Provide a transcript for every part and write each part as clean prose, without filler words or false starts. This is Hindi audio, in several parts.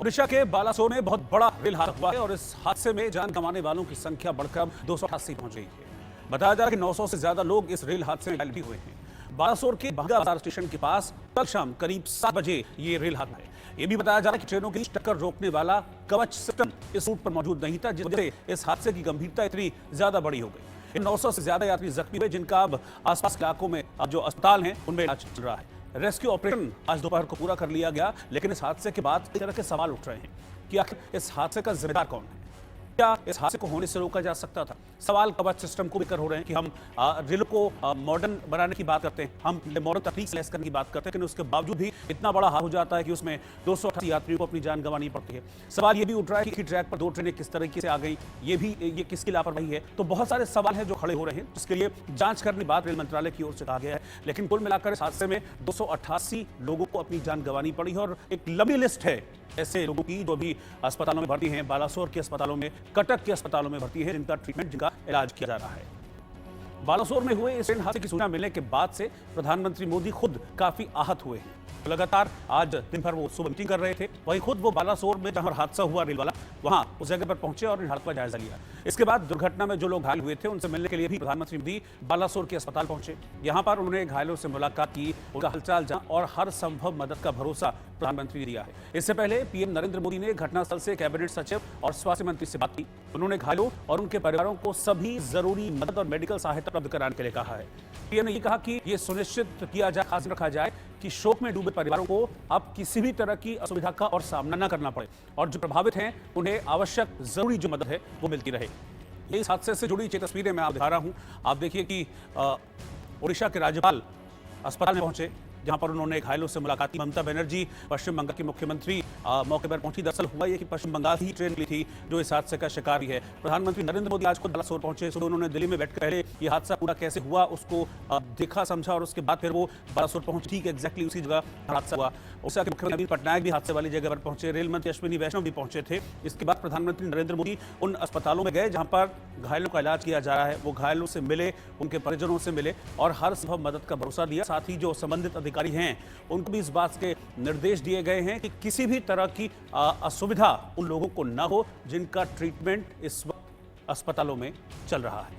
ओडिशा के बालासोर में बहुत बड़ा रेल हादसा हुआ है और इस हादसे में जान गंवाने वालों की संख्या बढ़कर 288 पहुंच गई है। बताया जा रहा है कि 900 से ज्यादा लोग इस रेल हादसे में घायल भी हुए हैं। बालासोर के भांगा बाजार स्टेशन के पास कल शाम करीब 7 बजे ये रेल हादसा है। ये भी बताया जा रहा है कि ट्रेनों की टक्कर रोकने वाला कवच सिस्टम इस रूट पर मौजूद नहीं था, जिस वजह से इस हादसे की गंभीरता इतनी ज्यादा बड़ी हो गई। इन 900 से ज्यादा यात्री जख्मी हुए, जिनका अब आसपास के इलाकों में जो अस्पताल हैं उनमें इलाज चल रहा है। रेस्क्यू ऑपरेशन आज दोपहर को पूरा कर लिया गया, लेकिन इस हादसे के बाद कई तरह के सवाल उठ रहे हैं कि आखिर इस हादसे का जिम्मेदार कौन है। क्या इस हादसे को होने से रोका जा सकता था? सवाल कवच सिस्टम को लेकर हो रहे हैं कि हम रेल को मॉडर्न बनाने की बात करते हैं, हम मॉडर्न तकनीक से लैस करने की बात करते हैं, लेकिन उसके बावजूद भी इतना बड़ा हादसा हो जाता है कि उसमें 288 यात्रियों को अपनी जान गंवानी पड़ती है। सवाल ये भी उठ रहा है कि ट्रैक पर 2 ट्रेनें किस तरीके से आ गई, ये किसकी लापरवाही है। तो बहुत सारे सवाल हैं जो खड़े हो रहे हैं, जिसके लिए जांच करने की बात रेल मंत्रालय की ओर से कहा गया है। लेकिन कुल मिलाकर इस हादसे में 288 लोगों को अपनी जान गंवानी पड़ी है और एक लंबी लिस्ट है ऐसे लोगों की जो भी अस्पतालों में भर्ती हैं। बालासोर के अस्पतालों में, कटक के अस्पतालों में भर्ती है, जिनका ट्रीटमेंट, जिनका इलाज किया जा रहा है। बालासोर में हुए इस ट्रेन हादसे की सूचना मिलने के बाद से प्रधानमंत्री मोदी खुद काफी आहत हुए हैं। लगातार आज दिन भर वो सुबह मीटिंग कर रहे थे, वहीं खुद वो बालासोर में जहां हादसा हुआ रेल वाला, वहां उस जगह पर पहुंचे और हादसे का जायजा लिया। इसके बाद दुर्घटना में जो लोग घायल हुए थे उनसे मिलने के लिए भी प्रधानमंत्री मोदी बालासोर के अस्पताल पहुंचे। यहां पर उन्होंने घायलों से मुलाकात की, उनका हालचाल जाना और हर संभव मदद का भरोसा प्रधानमंत्री ने दिया है। इससे पहले पीएम नरेंद्र मोदी ने घटनास्थल से कैबिनेट सचिव और स्वास्थ्य मंत्री से बात की। उन्होंने घायलों और उनके परिवारों को सभी जरूरी मदद और मेडिकल सहायता उपलब्ध कराने के लिए कहा है। पीएम ने ये कहा कि ये सुनिश्चित किया जाए, खास रखा जाए कि शोक में डूबे परिवारों को अब किसी भी तरह की असुविधा का और सामना न करना पड़े और जो प्रभावित हैं उन्हें आवश्यक जरूरी जो मदद है वो मिलती रहे। ये इस हादसे से जुड़ी तस्वीरें मैं आप दिखा रहा हूं। आप देखिए कि ओडिशा के राज्यपाल अस्पताल में पहुंचे, जहां पर उन्होंने घायलों से मुलाकात की। ममता बनर्जी पश्चिम बंगाल की मुख्यमंत्री मौके पर पहुंची। दरअसल हुआ ये कि पश्चिम बंगाल ही ट्रेन मिली थी जो इस हादसे का शिकार है। प्रधानमंत्री नरेंद्र मोदी आज खुद बालासोर पहुंचे। सुबह उन्होंने दिल्ली में बैठकर पहले ये हादसा पूरा कैसे हुआ उसको देखा, समझा और उसके बाद फिर वो बालासोर पहुंचे। ठीक एग्जैक्टली उसी जगह हादसा हुआ। उड़ीसा के मुख्यमंत्री नवीन पटनायक भी हादसे वाली जगह पर पहुंचे। रेल मंत्री अश्विनी वैष्णव भी पहुंचे थे। इसके बाद प्रधानमंत्री नरेंद्र मोदी उन अस्पतालों में गए जहां पर घायलों का इलाज किया जा रहा है। वो घायलों से मिले, उनके परिजनों से मिले और हर संभव मदद का भरोसा दिया। साथ ही जो संबंधित अधिकारी हैं उनको भी इस बात के निर्देश दिए गए हैं कि किसी भी तरह की असुविधा उन लोगों को न हो जिनका ट्रीटमेंट इस वक्त अस्पतालों में चल रहा है।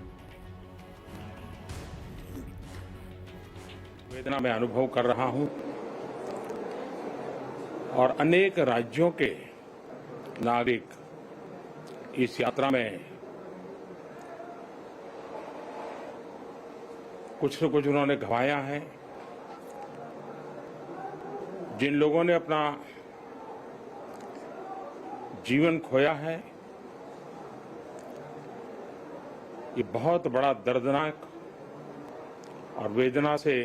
वेदना मैं अनुभव कर रहा हूं और अनेक राज्यों के नागरिक इस यात्रा में कुछ न कुछ उन्होंने गंवाया है। जिन लोगों ने अपना जीवन खोया है, ये बहुत बड़ा दर्दनाक और वेदना से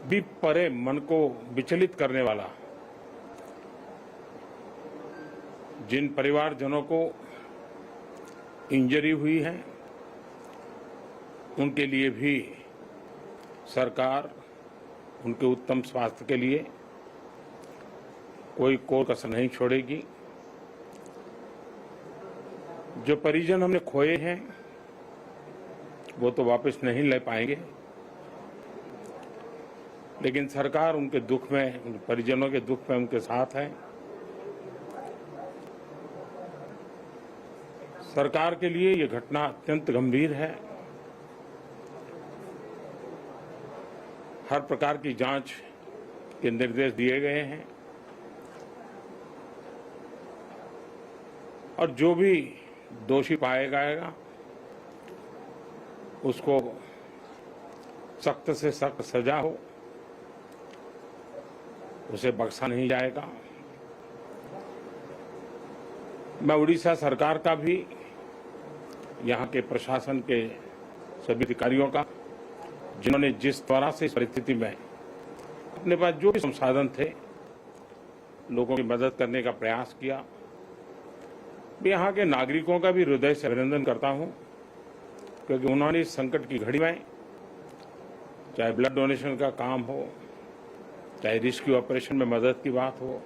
भी परे मन को विचलित करने वाला। जिन परिवारजनों को इंजरी हुई है उनके लिए भी सरकार उनके उत्तम स्वास्थ्य के लिए कोई कसर नहीं छोड़ेगी। जो परिजन हमने खोए हैं वो तो वापस नहीं ले पाएंगे, लेकिन सरकार उनके दुख में, उनके परिजनों के दुख में उनके साथ है। सरकार के लिए ये घटना अत्यंत गंभीर है। हर प्रकार की जांच के निर्देश दिए गए हैं और जो भी दोषी पाया जाएगा उसको सख्त से सख्त सजा हो, उसे बख्शा नहीं जाएगा। मैं उड़ीसा सरकार का भी, यहाँ के प्रशासन के सभी अधिकारियों का, जिन्होंने जिस तरह से इस परिस्थिति में अपने पास जो भी संसाधन थे लोगों की मदद करने का प्रयास किया, मैं यहाँ के नागरिकों का भी हृदय से अभिनंदन करता हूँ, क्योंकि उन्होंने इस संकट की घड़ी में, चाहे ब्लड डोनेशन का काम हो, चाहे रेस्क्यू ऑपरेशन में मदद की बात हो,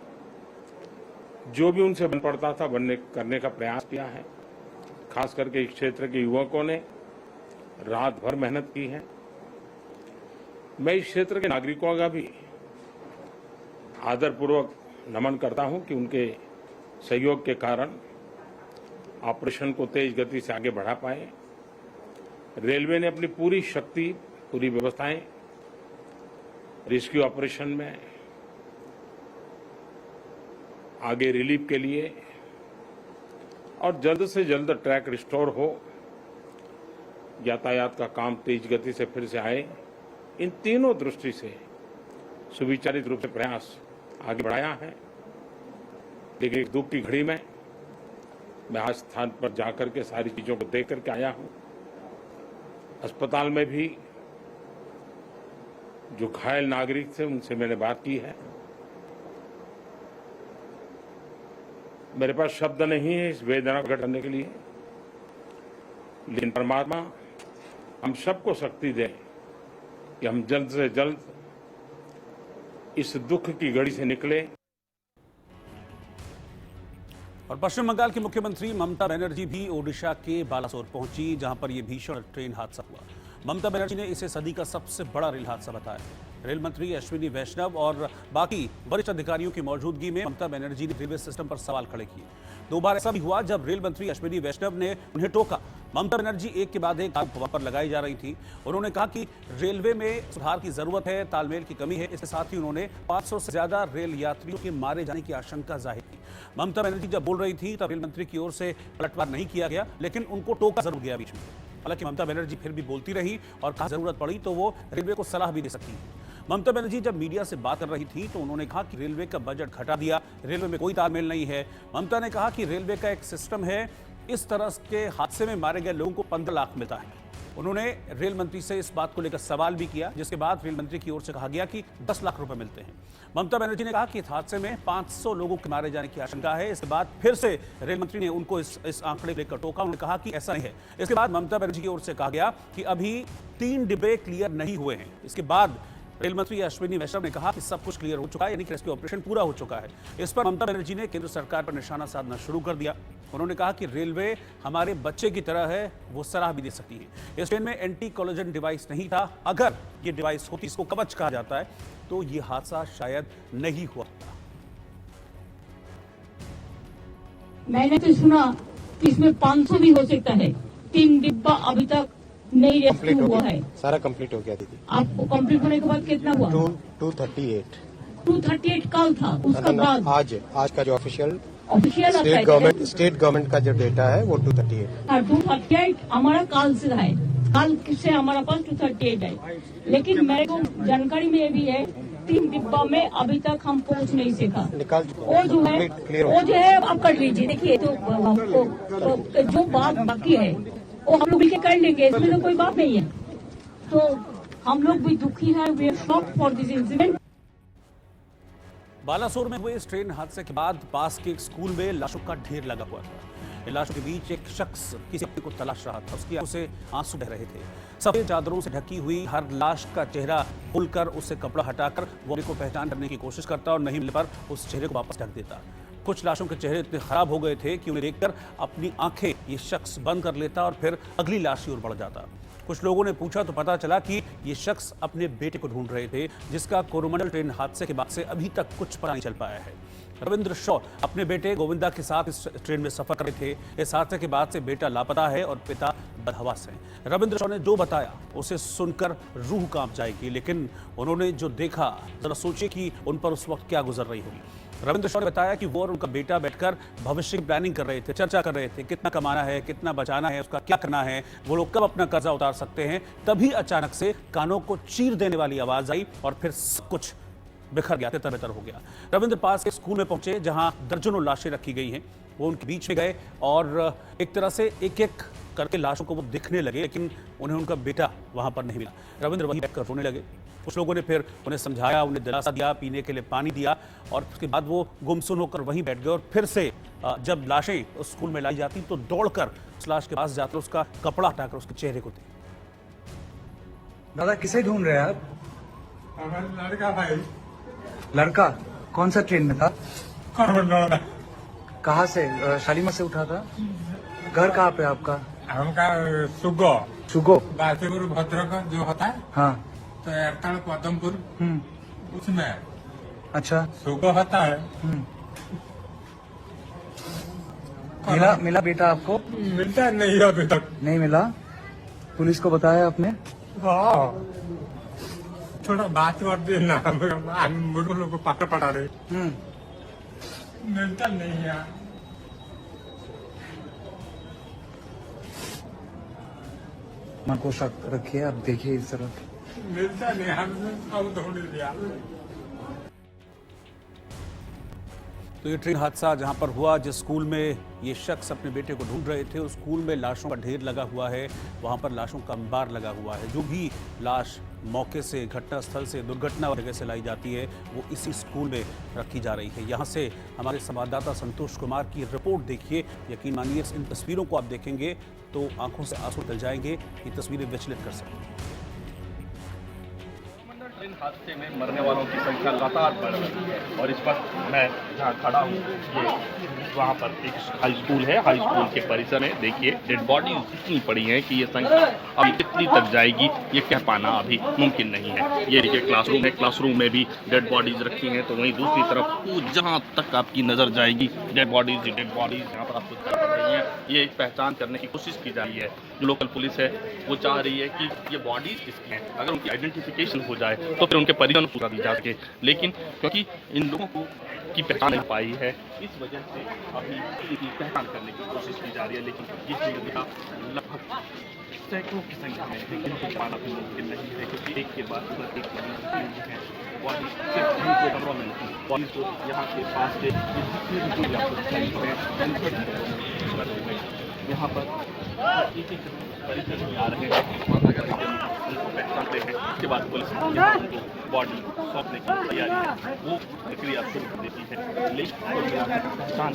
जो भी उनसे बन पड़ता था करने का प्रयास किया है। खास करके इस क्षेत्र के युवकों ने रात भर मेहनत की है। मैं इस क्षेत्र के नागरिकों का भी आदरपूर्वक नमन करता हूं कि उनके सहयोग के कारण ऑपरेशन को तेज गति से आगे बढ़ा पाए। रेलवे ने अपनी पूरी शक्ति, पूरी व्यवस्थाएं रेस्क्यू ऑपरेशन में आगे रिलीफ के लिए और जल्द से जल्द ट्रैक रिस्टोर हो, यातायात का काम तेज गति से फिर से आए, इन तीनों दृष्टि से सुविचारित रूप से प्रयास आगे बढ़ाया है। लेकिन एक दुख की घड़ी में मैं आज स्थान पर जाकर के सारी चीजों को देख करके आया हूं। अस्पताल में भी जो घायल नागरिक थे उनसे मैंने बात की है। मेरे पास शब्द नहीं है इस वेदना को प्रकट करने के लिए, लेकिन परमात्मा हम सबको शक्ति दे कि हम जल्द से जल्द इस दुख की घड़ी से निकले। और पश्चिम बंगाल की मुख्यमंत्री ममता बनर्जी भी ओडिशा के बालासोर पहुंची, जहां पर यह भीषण ट्रेन हादसा हुआ। ममता बनर्जी ने इसे सदी का सबसे बड़ा रेल हादसा बताया। रेल मंत्री अश्विनी वैष्णव और बाकी वरिष्ठ अधिकारियों की मौजूदगी में ममता बनर्जी ने रेलवे सिस्टम पर सवाल खड़े किए। दो बार ऐसा भी हुआ जब रेल मंत्री अश्विनी वैष्णव ने उन्हें टोका। ममता बनर्जी एक के बाद एक आरोप पर लगाई जा रही थी। उन्होंने कहा कि रेलवे में सुधार की जरूरत है, तालमेल की कमी है। इसके साथ ही उन्होंने 500 से ज्यादा रेल यात्रियों के मारे जाने की आशंका जाहिर की। ममता बनर्जी जब बोल रही थी तब रेल मंत्री की ओर से पलटवार नहीं किया गया, लेकिन उनको टोका जरूर गया बीच में। हालांकि ममता बनर्जी फिर भी बोलती रही और कहा जरूरत पड़ी तो वो रेलवे को सलाह भी दे सकती है। ममता बनर्जी जब मीडिया से बात कर रही थी तो उन्होंने कहा कि रेलवे का बजट घटा दिया, रेलवे में कोई तालमेल नहीं है। ममता ने कहा कि रेलवे का एक सिस्टम है, इस तरह के हादसे में मारे गए लोगों को 15 लाख मिलता है। उन्होंने रेल मंत्री से इस बात को लेकर सवाल भी किया, जिसके बाद रेल मंत्री की ओर से कहा गया कि 10 लाख रुपए मिलते हैं। ममता बनर्जी ने कहा कि इस हादसे में 500 लोगों के मारे जाने की आशंका है। इसके बाद फिर से रेल मंत्री ने उनको इस आंकड़े लेकर टोका। उन्होंने कहा कि ऐसा नहीं है। इसके बाद ममता बनर्जी की ओर से कहा गया कि अभी 3 डिब्बे क्लियर नहीं हुए हैं। इसके बाद रेल मंत्री अश्विनी वैष्णव ने कहा कि सब कुछ क्लियर हो चुका है, यानी कि रेस्क्यू ऑपरेशन पूरा हो चुका है। इस पर ममता बनर्जी ने केंद्र सरकार पर निशाना साधना शुरू कर दिया। उन्होंने कहा कि रेलवे हमारे बच्चे की तरह है, वो सलाह भी दे सकती है। इस ट्रेन में एंटी कोलिजन डिवाइस नहीं था। अगर ये डिवाइस होती, इसको कवच कहा जाता है, तो ये हादसा शायद नहीं हुआ होता। मैंने तो सुना कि इसमें 500 भी हो सकता है। 3 डिब्बा अभी तक नहीं रेस्क्यू हुआ है। सारा कंप्लीट हो गया दीदी। आपको कंप्लीट होने के बाद कितना हुआ? 238 कल था, उसका बाद आज का जो ऑफिशियल स्टेट गवर्नमेंट का जो डेटा है वो 238। 238 हमारा कल से है। कल से हमारा पास 238 है। लेकिन मेरे को जानकारी में ये भी है 3 डिब्बा में अभी तक हम पहुंच नहीं सका। निकाल वो जो है आप कर लीजिए। देखिए तो जो बात बाकी है वो हम लोग मिलकर कर लेंगे, इसमें तो कोई बात नहीं है। तो हम लोग भी दुखी है। We are shocked for this incident. Balasore में हुए इस ट्रेन हादसे के बाद पास के एक स्कूल में लाशों का ढेर लगा हुआ था। इन लाशों के बीच एक शख्स किसी को तलाश रहा था। उसकी आंखों से आंसू बह रहे थे। सफेद चादरों से ढकी हुई हर लाश का चेहरा खोलकर उससे कपड़ा हटाकर वो को पहचान करने की कोशिश करता और नहीं मिलने पर उस चेहरे को वापस ढक देता। कुछ लाशों के चेहरे इतने खराब हो गए थे कि उन्हें देखकर अपनी आंखें ये शख्स बंद कर लेता और फिर अगली लाश की ओर बढ़ जाता। कुछ लोगों ने पूछा तो पता चला कि ये शख्स अपने बेटे को ढूंढ रहे थे, जिसका कोरोमंडल ट्रेन हादसे के बाद से अभी तक कुछ पता नहीं चल पाया है। रविंद्र शॉ अपने बेटे गोविंदा के साथ इस ट्रेन में सफर कर रहे थे। इस हादसे के बाद से बेटा लापता है और पिता बदहवास है। रविंद्र शॉ ने जो बताया उसे सुनकर रूह कांप जाएगी, लेकिन उन्होंने जो देखा जरा सोचिए कि उन पर उस वक्त क्या गुजर रही होगी। रविंद्र शॉ ने बताया कि वो और उनका बेटा बैठकर भविष्य की प्लानिंग कर रहे थे, चर्चा कर रहे थे, कितना कमाना है, कितना बचाना है, उसका क्या करना है, वो लोग कब अपना कर्जा उतार सकते हैं। तभी अचानक से कानों को चीर देने वाली आवाज आई और फिर सब कुछ बिखर गया, तितर-बितर हो गया। रविंद्र पास के स्कूल में पहुंचे जहां दर्जनों लाशें रखी गई हैं। वो उनके बीच में गए और एक तरह से एक एक करके लाशों को वो दिखने लगे, लेकिन उन्हें उनका बेटा वहां पर नहीं मिला। रविंद्र वहीं बैठकर रोने लगे। कुछ लोगों ने फिर उन्हें समझाया, उन्हें दिलासा दिया, पीने के लिए पानी दिया और उसके बाद वो गुमसुम होकर वहीं बैठ गए। और फिर से जब लाशें उस स्कूल में लाई जाती तो दौड़कर उस लाश के पास जाकर उसका कपड़ा हटाकर उसके चेहरे को देखा। दादा किसे ढूंढ रहे हैं आप? लड़का भाई। लड़का कौन सा ट्रेन में था? कहाँ से? शालीमार से उठा था? घर कहाँ पे आपका? हमका सुगो सुगो बासीपुर भद्रक जो होता है, हाँ तो एरताल पदमपुर उसमें अच्छा, सुगो होता है। मिला बेटा आपको? मिलता नहीं है अभी तक। नहीं मिला? पुलिस को बताया आपने? हाँ, थोड़ा बात कर देना, मुझे लोग को पकड़ पड़ा रहे। मिलता नहीं है। मन को शक रखिए, आप देखिए इस तरफ। मिलता नहीं, हम अब ढूंढ लिया। तो ये ट्रेन हादसा जहां पर हुआ, जिस स्कूल में ये शख्स अपने बेटे को ढूंढ रहे थे, उस स्कूल में लाशों का ढेर लगा हुआ है। वहां पर लाशों का अंबार लगा हुआ है। जो भी लाश मौके से, घटनास्थल से, दुर्घटना जगह से लाई जाती है, वो इसी स्कूल में रखी जा रही है। यहाँ से हमारे संवाददाता संतोष कुमार की रिपोर्ट देखिए। यकीन मानिए, इन तस्वीरों को आप देखेंगे तो आंखों से आंसू निकल जाएंगे। ये तस्वीरें विचलित कर सकती हैं। ट्रेन हादसे में मरने वालों की संख्या लगातार बढ़ रही है और इस वक्त मैं जहाँ खड़ा हूँ, ये वहाँ पर एक हाई स्कूल है। हाई स्कूल के परिसर में देखिए डेड बॉडी इतनी पड़ी है कि ये संख्या अभी कितनी तक जाएगी ये कह पाना अभी मुमकिन नहीं है। ये देखिए क्लासरूम है, क्लासरूम में भी डेड बॉडीज रखी हैं, तो वहीं दूसरी तरफ जहाँ तक आपकी नज़र जाएगी डेड बॉडीज यहाँ पर आपको दिखाई पड़ रही हैं। ये पहचान करने की कोशिश की जा रही है। जो लोकल पुलिस है वो चाह रही है कि ये बॉडीज किसकी हैं, अगर उनकी आइडेंटिफिकेशन हो जाए तो फिर उनके परिजन पूरा दी जा सके। लेकिन क्योंकि इन लोगों को की पहचान नहीं पाई है, इस वजह से अभी इनकी पहचान करने की कोशिश की जा रही है। लेकिन ये चीज़ लगभग सैकड़ों की संख्या में इनको पाना भी मुमकिन नहीं है, क्योंकि एक के बाद एक है बॉडी सिर्फ उनको खबरों में नहीं, बॉडी को यहाँ के पास से जितने भी आपको दिखाई हैं यहाँ पर एक परिसर में आ रहे हैं, उनको पहचानते हैं। उसके बाद पुलिस बॉडी सौंपने की तैयारी है, वो प्रक्रिया शुरू कर देती है। लेकिन पहचान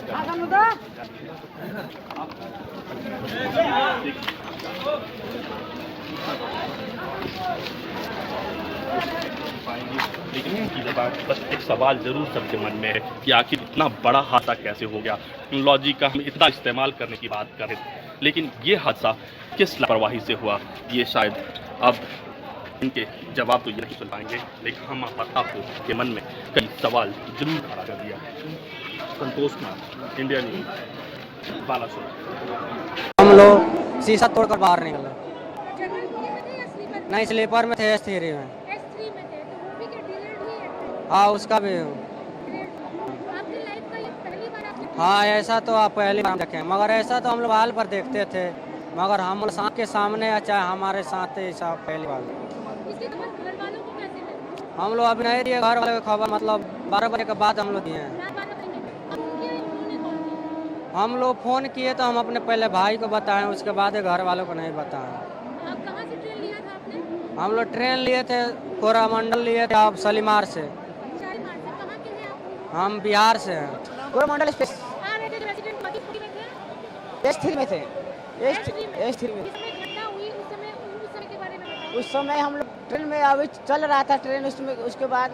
पाएंगे। लेकिन उनकी जबान बस एक सवाल जरूर सबके मन में है कि आखिर इतना बड़ा हादसा कैसे हो गया। टेक्नोलॉजी का हम इतना इस्तेमाल करने की बात करें, लेकिन ये हादसा किस लापरवाही से हुआ, ये शायद अब इनके जवाब तो ये नहीं सुन पाएंगे। लेकिन हम आपको के मन में कई सवाल जरूर खड़ा कर दिया। Santosh Kumar, India news, Balasore. हम लोग शीशा तोड़कर बाहर निकले। नहीं, स्लीपर में थे, S3 में। हाँ, उसका भी। हाँ, ऐसा तो आप पहली बार देखें, मगर ऐसा तो हम लोग हाल पर देखते थे, मगर हम लोग के सामने या चाहे हमारे साथ ऐसा पहली बार। हम लोग अभी नहीं दिए घर वाले को खबर, मतलब 12 बजे के बाद हम लोग दिए हैं। हम लोग फ़ोन किए तो हम अपने पहले भाई को बताएं, उसके बाद घर वालों को नहीं बताएं। हम लोग ट्रेन लिए थे, कोरामंडल लिए थे, आप शालीमार से। हम बिहार से हैं। कोरामंडल S3 में थे। S3 में उस समय हम लोग ट्रेन में अभी चल रहा था ट्रेन, उसमें उसके बाद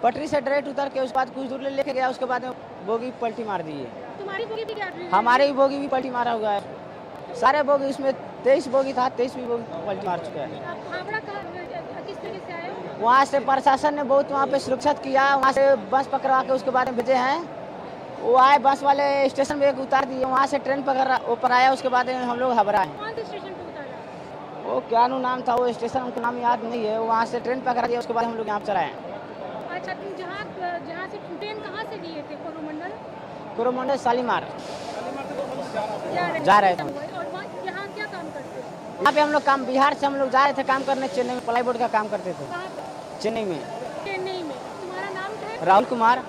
पटरी से डायरेक्ट उतर के उसके बाद कुछ दूर लेके गया, उसके बाद बोगी पलटी मार दी है। तुम्हारी बोगी भी क्या? हमारे ही बोगी भी पलटी मारा हुआ है। सारे बोगी, उसमें 23 बोगी था, 23वीं बोगी पलटी मार चुका है। वहाँ से प्रशासन ने बहुत वहाँ पे सुरक्षा किया, वहाँ से बस पकड़वा के उसके बाद में भेजे हैं। वो आए, बस वाले स्टेशन में एक उतार दिए, वहाँ से ट्रेन पकड़ ऊपर आया, उसके बाद हम लोग घबराए। वो क्या नाम था वो स्टेशन, उनका नाम याद नहीं है। वहाँ से ट्रेन पकड़ा दिया, उसके बाद हम लोग यहाँ चलाए। अच्छा, तुम जहाँ से ट्रेन कहाँ से लिए थे? कोरोमंडल शालीमार जा रहे थे। और यहाँ क्या काम करते थे? यहाँ पे हम लोग काम, बिहार से हम लोग जा रहे थे काम करने, चेन्नई में प्लाईवुड का काम करते थे। चेन्नई में। तुम्हारा नाम क्या है? राहुल कुमार।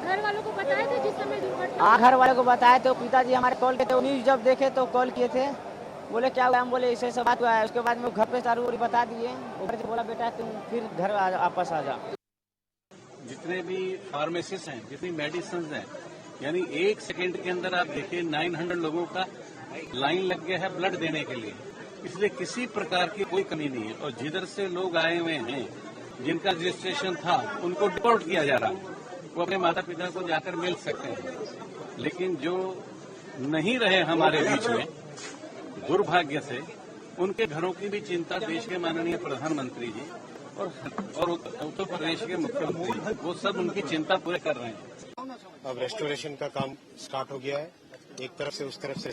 घर वालों को बताए थे जिस समय दुर्घटना? हाँ, घर वालों को बताए थे। पिताजी हमारे कॉल किए थे, न्यूज़ जब देखे तो कॉल किए थे, बोले क्या हुआ, हम बोले ऐसे सब बात हुआ है। उसके बाद में घर पे सारू बता दिए, घर से बोला बेटा तुम फिर घर वापस आ जा। जितने भी फार्मेसिस्ट हैं, जितनी मेडिसिन हैं, यानी 1 सेकंड के अंदर आप देखिए 900 लोगों का लाइन लग गया है ब्लड देने के लिए। इसलिए किसी प्रकार की कोई कमी नहीं है। और जिधर से लोग आए हुए हैं, जिनका रजिस्ट्रेशन था, उनको डिपोर्ट किया जा रहा है। वो अपने माता पिता को जाकर मिल सकते हैं। लेकिन जो नहीं रहे हमारे बीच में, दुर्भाग्य से उनके घरों की भी चिंता देश के माननीय प्रधानमंत्री जी और उत्तर प्रदेश के मुख्यमंत्री वो सब उनकी चिंता पूरे कर रहे हैं। अब रेस्टोरेशन का काम स्टार्ट हो गया है, एक तरफ से उस तरफ से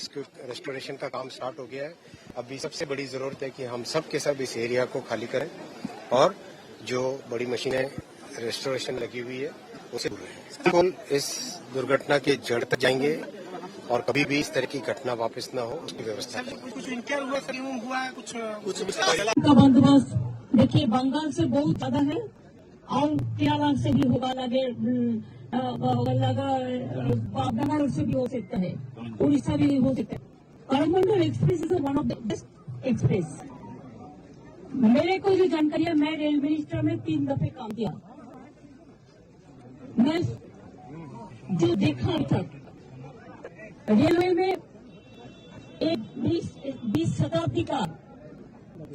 रेस्टोरेशन का काम स्टार्ट हो गया है। अभी सबसे बड़ी जरूरत है कि हम सब के सब इस एरिया को खाली करें और जो बड़ी मशीनें रेस्टोरेशन लगी हुई है उसे बिल्कुल इस दुर्घटना के जड़ तक जाएंगे और कभी भी इस तरह की घटना वापस न हो उसकी व्यवस्था करें। का बंदोबस्त देखिए बंगाल से बहुत ज्यादा है और केरला से भी होगा, बंगाल से भी हो सकता है, उड़ीसा भी हो सकता है। Coromandel express is one of the best express. मेरे को जो जानकारी है, मैं रेल मिनिस्टर में 3 दफे काम किया। मैं जो देखा तक रेलवे में एक 20 शताब्दी का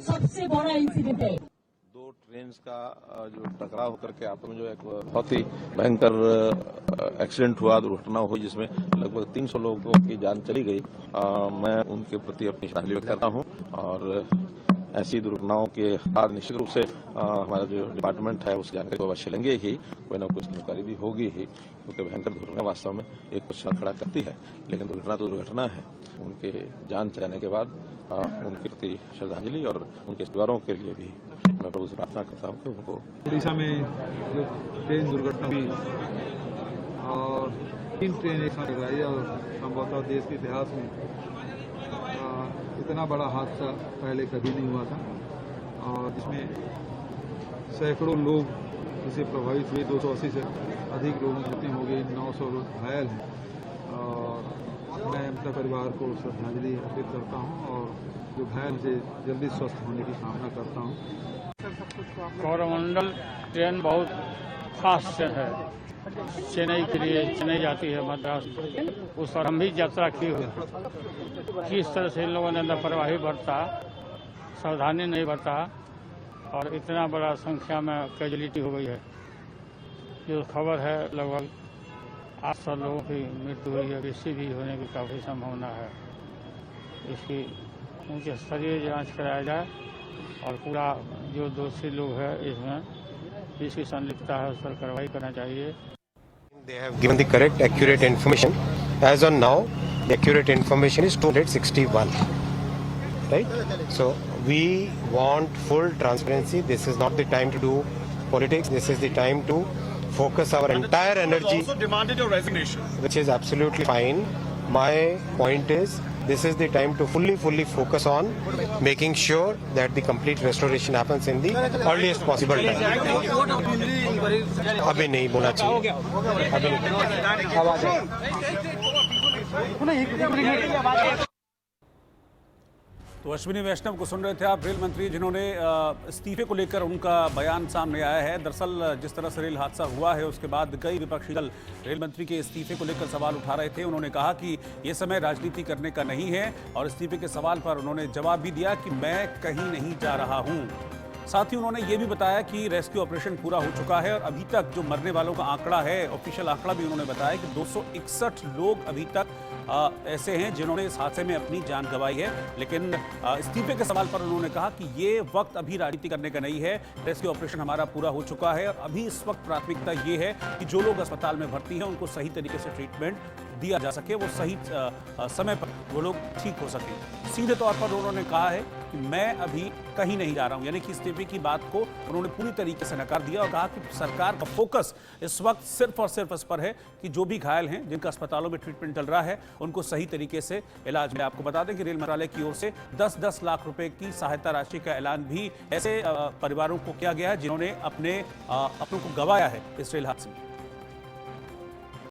सबसे बड़ा इंसिडेंट है। 2 ट्रेन का जो टकराव होकर के आपस में जो एक बहुत ही भयंकर एक्सीडेंट हुआ, दुर्घटना हुई जिसमें लगभग 300 लोगों की जान चली गई। मैं उनके प्रति अपनी श्रद्धांजलि व्यक्त करता हूं और ऐसी दुर्घटनाओं के बाद निश्चित रूप से हमारा जो डिपार्टमेंट है उस जानकारी को अवश्य लेंगे ही, कोई ना कोई जानकारी भी होगी ही, क्योंकि भयंकर दुर्घटना वास्तव में एक क्वेश्चन खड़ा करती है। लेकिन दुर्घटना तो दुर्घटना है। उनके जान चलाने के बाद उनके प्रति श्रद्धांजलि और उनके परिवारों के लिए भी मैं प्रभु से प्रार्थना करता हूँ कि उनको। उड़ीसा में जो ट्रेन दुर्घटना हुई और 3 ट्रेन एक साथ टकराई और संभवतः देश के इतिहास में इतना बड़ा हादसा पहले कभी नहीं हुआ था और जिसमें सैकड़ों लोग इससे प्रभावित हुए। 280 से अधिक लोगों की मृत्यु हो गई, 900 लोग घायल हैं और मैं अपने परिवार को श्रद्धांजलि अर्पित करता हूं और जो घायल से जल्दी स्वस्थ होने की कामना करता हूं। कोरोमंडल ट्रेन बहुत खास ट्रेन है, चेन्नई के लिए चेन्नई जाती है मद्रास, उस पर हम भी यात्रा की हुई। किस तरह से इन लोगों ने लापरवाही बरता, सावधानी नहीं बरता और इतना बड़ा संख्या में कैजुअलिटी हो गई है। जो खबर है लगभग 800 लोगों की मृत्यु हुई है, इससे भी होने की काफ़ी संभावना है। इसकी उच्च स्तरीय जांच कराया जाए और पूरा जो दोषी लोग हैं इसमें जिसकी संलिप्तता है उस पर कार्रवाई करना चाहिए। They have given the correct, accurate information. As on now, the accurate information is 261. Right? So we want full transparency. This is not the time to do politics. This is the time to focus our entire energy. Also demanded your resignation, which is absolutely fine. My point is, this is the time to fully focus on making sure that the complete restoration happens in the earliest possible time. अभी नहीं बोलना चाहिए, अभी नहीं। तो अश्विनी वैष्णव को सुन रहे थे आप, रेल मंत्री जिन्होंने इस्तीफे को लेकर उनका बयान सामने आया है। दरअसल जिस तरह से रेल हादसा हुआ है उसके बाद कई विपक्षी दल रेल मंत्री के इस्तीफे को लेकर सवाल उठा रहे थे। उन्होंने कहा कि ये समय राजनीति करने का नहीं है और इस्तीफे के सवाल पर उन्होंने जवाब भी दिया कि मैं कहीं नहीं जा रहा हूँ। साथ ही उन्होंने ये भी बताया कि रेस्क्यू ऑपरेशन पूरा हो चुका है और अभी तक जो मरने वालों का आंकड़ा है, ऑफिशियल आंकड़ा भी उन्होंने बताया कि 261 लोग अभी तक ऐसे हैं जिन्होंने इस हादसे में अपनी जान गंवाई है। लेकिन इस्तीफे के सवाल पर उन्होंने कहा कि ये वक्त अभी राजनीति करने का नहीं है, रेस्क्यू ऑपरेशन हमारा पूरा हो चुका है और अभी इस वक्त प्राथमिकता ये है कि जो लोग अस्पताल में भर्ती हैं उनको सही तरीके से ट्रीटमेंट दिया जा सके, वो सही समय पर वो लोग ठीक हो सके। सीधे तौर पर उन्होंने कहा है कि मैं अभी कहीं नहीं जा रहा हूं, यानी कि इस्तीफे की बात को उन्होंने पूरी तरीके से नकार दिया और कहा कि सरकार का फोकस इस वक्त सिर्फ और सिर्फ इस पर है कि जो भी घायल हैं, जिनका अस्पतालों में ट्रीटमेंट चल रहा है, उनको सही तरीके से इलाज मिले। आपको बता दें कि रेल मंत्रालय की ओर से 10-10 लाख रुपए की सहायता राशि का ऐलान भी ऐसे परिवारों को किया गया है जिन्होंने अपनों को गंवाया है इस रेल हादसे में।